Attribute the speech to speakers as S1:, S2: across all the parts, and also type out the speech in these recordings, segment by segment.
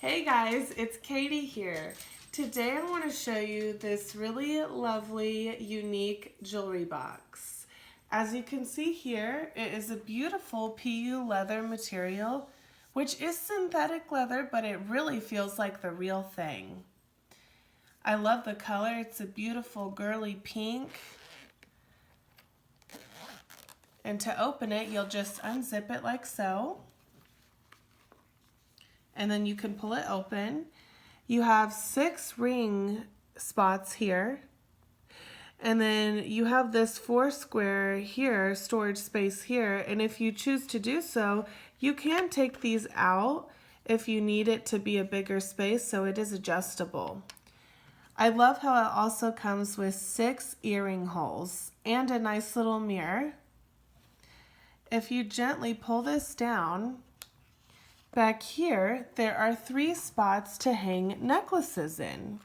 S1: Hey guys, it's Katie here. Today I want to show you this really lovely, unique jewelry box. As you can see here, it is a beautiful PU leather material, which is synthetic leather, but it really feels like the real thing. I love the color. It's a beautiful girly pink. And to open it, you'll just unzip it like so. And then you can pull it open. You have 6 ring spots here. And then you have this 4 square here, storage space here. And if you choose to do so, you can take these out if you need it to be a bigger space, so it is adjustable. I love how it also comes with 6 earring holes and a nice little mirror. If you gently pull this down, back here, there are 3 spots to hang necklaces in.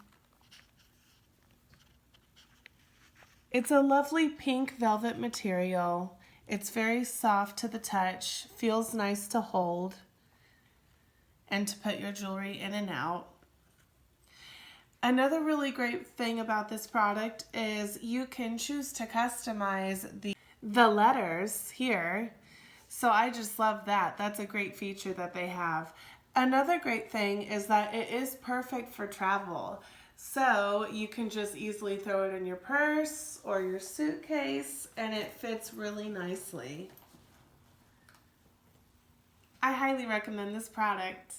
S1: It's a lovely pink velvet material. It's very soft to the touch, feels nice to hold, and to put your jewelry in and out. Another really great thing about this product is you can choose to customize the letters here. So I just love that. That's a great feature that they have. Another great thing is that it is perfect for travel. So you can just easily throw it in your purse or your suitcase and it fits really nicely. I highly recommend this product.